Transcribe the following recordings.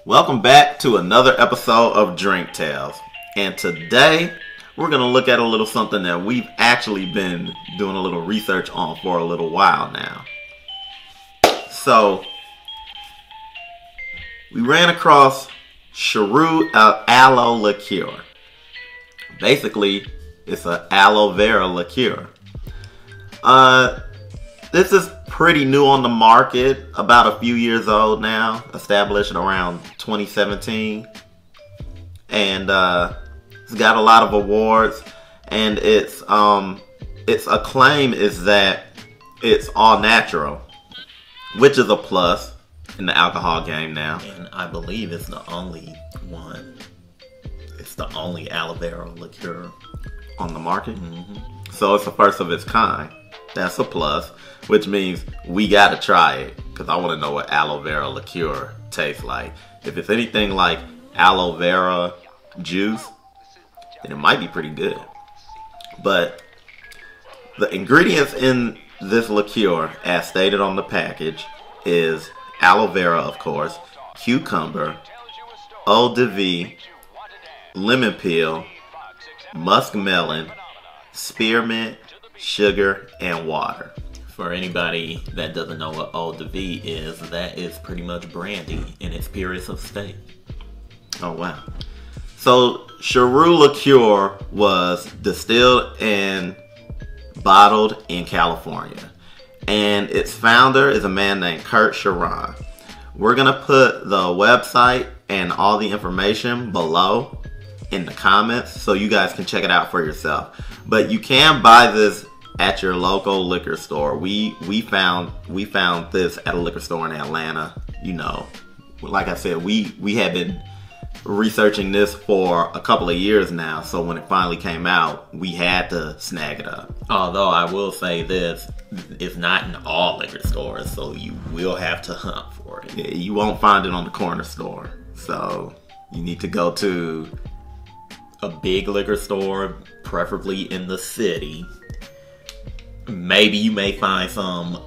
Welcome back to another episode of Drink Tales. And today, we're going to look at a little something that we've actually been doing a little research on for a little while now. So, we ran across Chareau Aloe Liqueur. Basically, it's an aloe vera liqueur. This is pretty new on the market, about a few years old now, established around 2017. And it's got a lot of awards, and its acclaim is that it's all natural, which is a plus in the alcohol game now. And I believe it's the only one. It's the only aloe vera liqueur On the market. So it's the first of its kind. That's a plus, which means we gotta try it, because I want to know what aloe vera liqueur tastes like. If it's anything like aloe vera juice, then it might be pretty good. But the ingredients in this liqueur, as stated on the package, is aloe vera, of course, cucumber, eau de vie, lemon peel, muskmelon, spearmint, sugar, and water. For anybody that doesn't know what eau de vie is, that is pretty much brandy in its purest of state. Oh, wow. So, Chareau liqueur was distilled and bottled in California. And its founder is a man named Kurt Chareau. We're going to put the website and all the information below in the comments so you guys can check it out for yourself. But you can buy this at your local liquor store. We found this at a liquor store in Atlanta. You know, like I said, we had been researching this for a couple of years now, so when it finally came out, we had to snag it up. Although I will say this, it's not in all liquor stores, so you will have to hunt for it. Yeah, you won't find it on the corner store, so you need to go to a big liquor store, preferably in the city. Maybe you may find some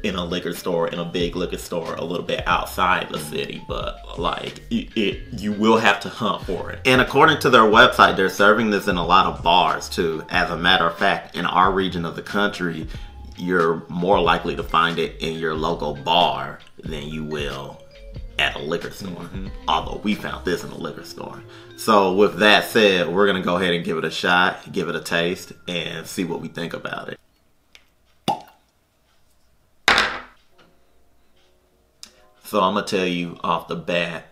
in a liquor store, in a big liquor store, a little bit outside the city, but like you will have to hunt for it. And according to their website, they're serving this in a lot of bars too. As a matter of fact, in our region of the country, you're more likely to find it in your local bar than you will at a liquor store. Although we found this in a liquor store. So with that said, we're gonna go ahead and give it a shot, give it a taste, and see what we think about it. So I'm gonna tell you off the bat,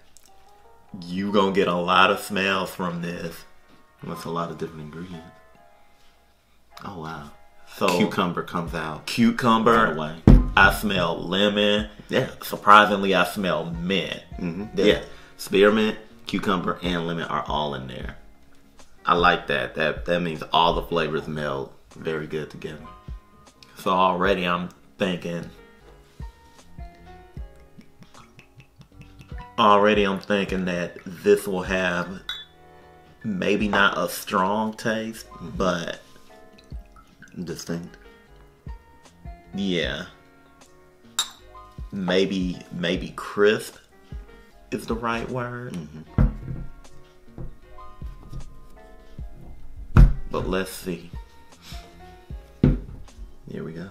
you gonna get a lot of smells from this. That's a lot of different ingredients. Oh wow. So Cucumber comes out. Cucumber. Right away. I smell lemon. Yeah. Surprisingly, I smell mint. Yeah. Spearmint, cucumber, and lemon are all in there. I like that. That means all the flavors meld very good together. So already I'm thinking that this will have maybe not a strong taste, but distinct. Yeah. Maybe crisp is the right word. But let's see. Here we go.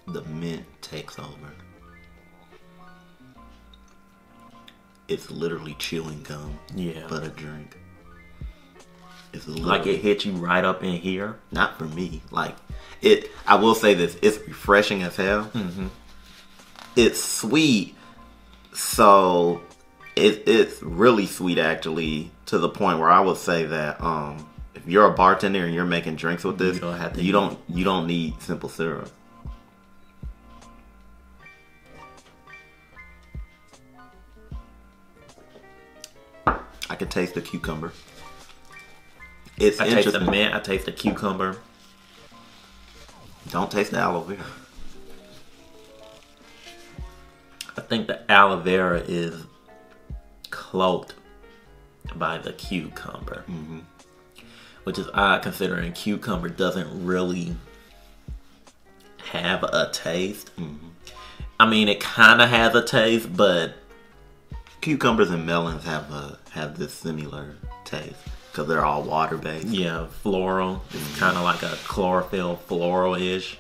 The mint takes over. It's literally chewing gum. Yeah. But a drink. It's Like it hit you right up in here. Not for me. Like it. I will say this. It's refreshing as hell. It's sweet. So it's really sweet actually, to the point where I would say that if you're a bartender and you're making drinks with this, you don't need simple syrup. I can taste the cucumber. I taste the mint. I taste the cucumber. Don't taste the aloe vera. I think the aloe vera is cloaked by the cucumber. which is odd considering cucumber doesn't really have a taste. I mean, it kind of has a taste, but cucumbers and melons have this similar taste because they're all water based. Yeah, floral. It's kind of like a chlorophyll floral-ish.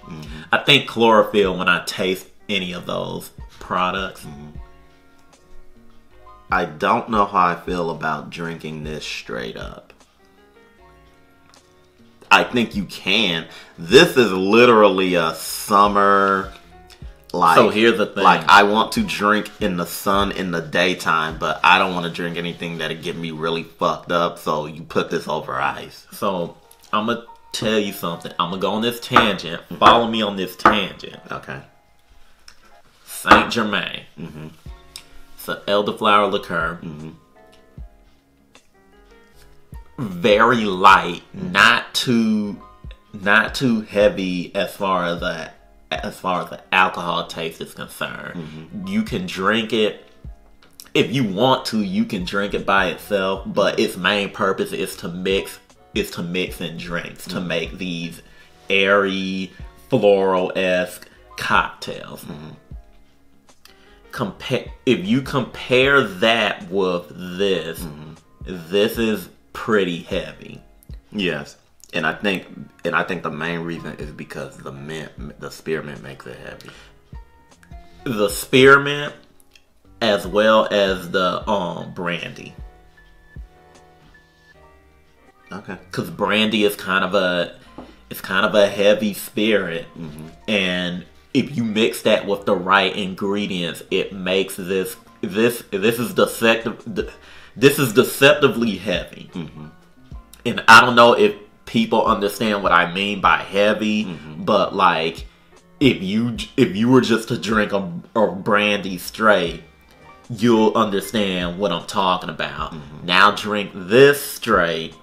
I think chlorophyll when I taste any of those products. I don't know how I feel about drinking this straight up. I think you can. This is literally a summer. Like, so here's the thing. Like, I want to drink in the sun in the daytime, but I don't want to drink anything that'll get me really fucked up. So you put this over ice. So I'm gonna tell you something. I'm gonna go on this tangent. Follow me on this tangent. Okay. Saint Germain. It's an elderflower liqueur. Very light, not too heavy as far as the alcohol taste is concerned. You can drink it if you want to. You can drink it by itself, but its main purpose is to mix in drinks to make these airy, floral-esque cocktails. If you compare that with this, this is pretty heavy. Yes. And I think the main reason is because the spearmint makes it heavy. The spearmint, as well as the brandy. Okay. Because brandy is kind of a heavy spirit, and if you mix that with the right ingredients, it makes this is deceptive. This is deceptively heavy, and I don't know if people understand what I mean by heavy, but like if you were just to drink a brandy straight, you'll understand what I'm talking about. Now drink this straight,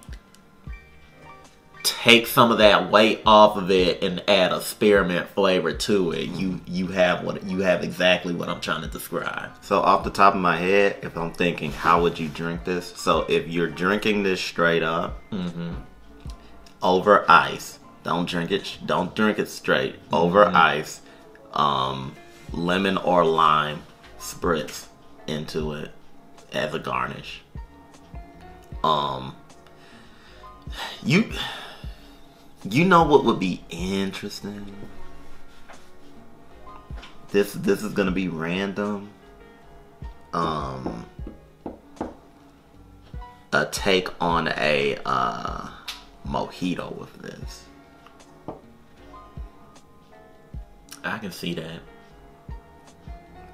take some of that weight off of it, and add a spearmint flavor to it. You have exactly what I'm trying to describe. So off the top of my head, if I'm thinking, how would you drink this? So if you're drinking this straight up, over ice, don't drink it straight. Over ice, lemon or lime spritz into it as a garnish. You know what would be interesting? This is gonna be random. A take on a mojito with this. I can see that.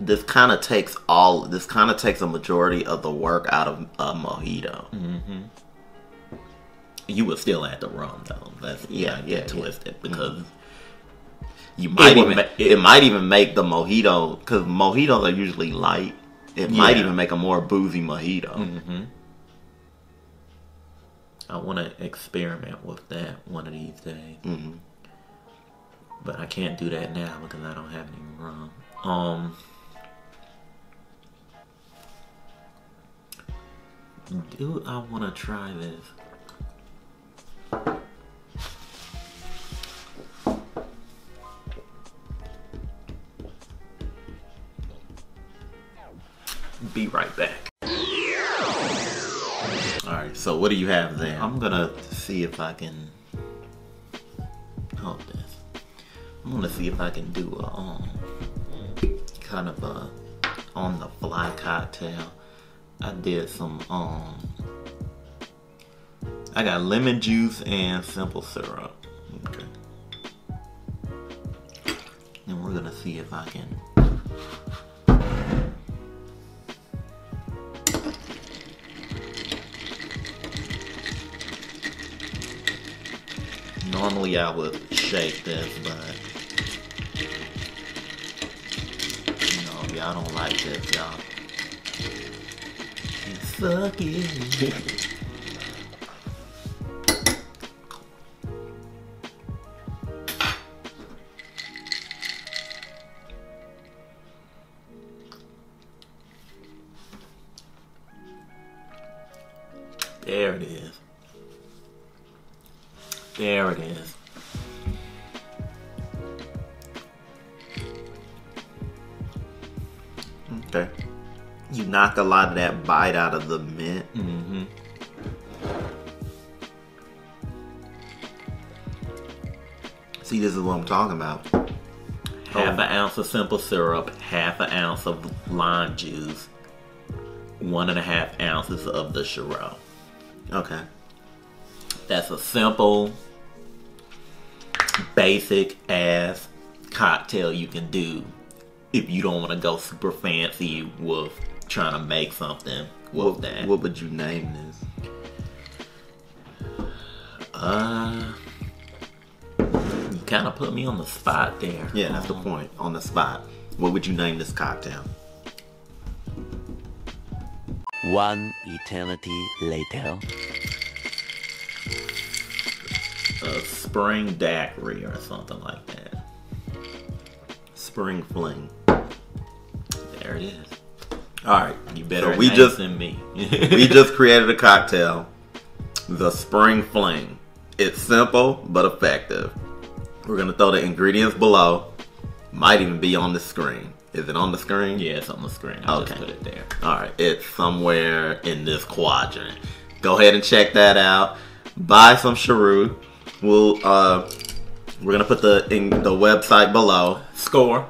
This kind of takes a majority of the work out of a mojito. You would still add the rum though. That's get twisted because it might even make the mojito, because mojitos are usually light. It might even make a more boozy mojito. I want to experiment with that one of these days, but I can't do that now because I don't have any rum. Do I want to try this? Be right back. Alright, so what do you have there? I'm gonna see if I can hold this. I'm gonna see if I can do a kind of a on the fly cocktail. I did some I got lemon juice and simple syrup. Okay. And we're gonna see if I can normally I would shake this, but y'all don't like this, y'all. Suck it. There it is. There it is. Okay. You knock a lot of that bite out of the mint. Mm-hmm. See, this is what I'm talking about. Half an ounce of simple syrup, half an ounce of lime juice, 1.5 ounces of the Chareau. Okay. That's a simple, basic ass cocktail you can do if you don't want to go super fancy with trying to make something with that. What would you name this? You kind of put me on the spot there. Yeah, that's the point. On the spot. What would you name this cocktail? One eternity later. A spring daiquiri or something like that. Spring Fling. There it is. All right. You better So we just than me. we just created a cocktail, the Spring Fling. It's simple but effective. We're gonna throw the ingredients below. Might even be on the screen. Is it on the screen? Yeah, it's on the screen. I Okay. just put it there. All right, it's somewhere in this quadrant. Go ahead and check that out. Buy some Chareau. We're gonna put the website below. Score.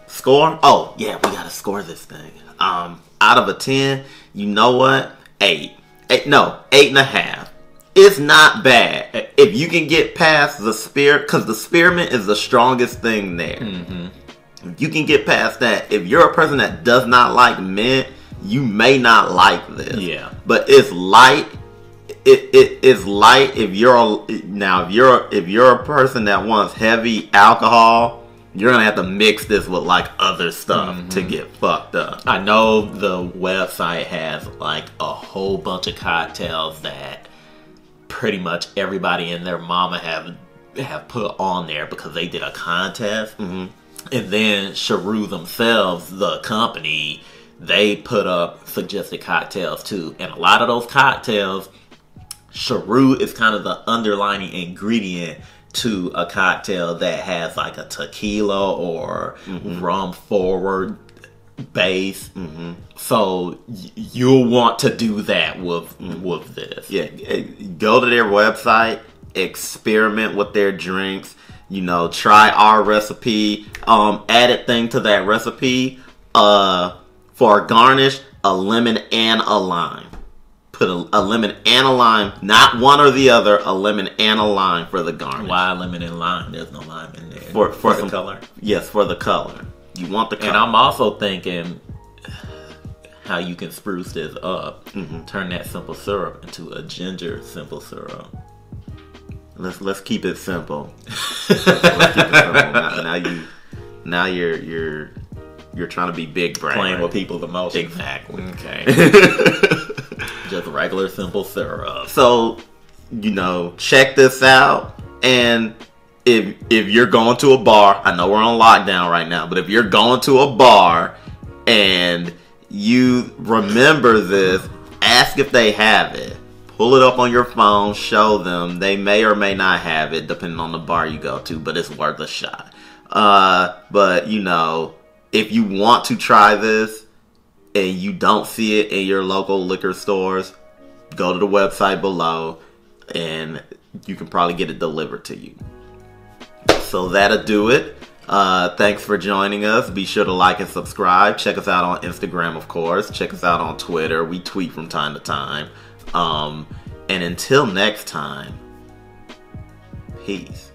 Score? Oh yeah, we gotta score this thing. Out of a 10, you know what? 8. 8.5. It's not bad if you can get past the because the spearmint is the strongest thing there. Mm-hmm. If you can get past that, if you're a person that does not like mint, you may not like this. Yeah. But it's light. It is light if you're a person that wants heavy alcohol. You're gonna have to mix this with like other stuff to get fucked up. I know the website has like a whole bunch of cocktails that pretty much everybody and their mama have put on there because they did a contest. Mm-hmm. And then Chareau themselves, the company, they put up suggested cocktails too. And a lot of those cocktails, Chareau is kind of the underlining ingredient to a cocktail that has like a tequila or rum forward base. Mm-hmm. So you'll want to do that with this. Yeah, go to their website, experiment with their drinks. Try our recipe. Added thing to that recipe, for a garnish, a lemon and a lime. Put a lemon and a lime, not one or the other, a lemon and a lime for the garnish. Why lemon and lime? There's no lime in there. For the color? Yes, for the color. You want the color. And I'm also thinking how you can spruce this up. Turn that simple syrup into a ginger simple syrup. Let's keep it simple. Let's keep it simple. Now you're trying to be big brain. Playing right? with people's emotions. Exactly. Okay. Just regular simple syrup. So, check this out. And if you're going to a bar, I know we're on lockdown right now, but if you're going to a bar and you remember this, ask if they have it. Pull it up on your phone, show them. They may or may not have it, depending on the bar you go to, but it's worth a shot. But, if you want to try this and you don't see it in your local liquor stores, go to the website below and you can probably get it delivered to you. So that'll do it. Thanks for joining us. Be sure to like and subscribe. Check us out on Instagram, of course. Check us out on Twitter. We tweet from time to time. And until next time, peace.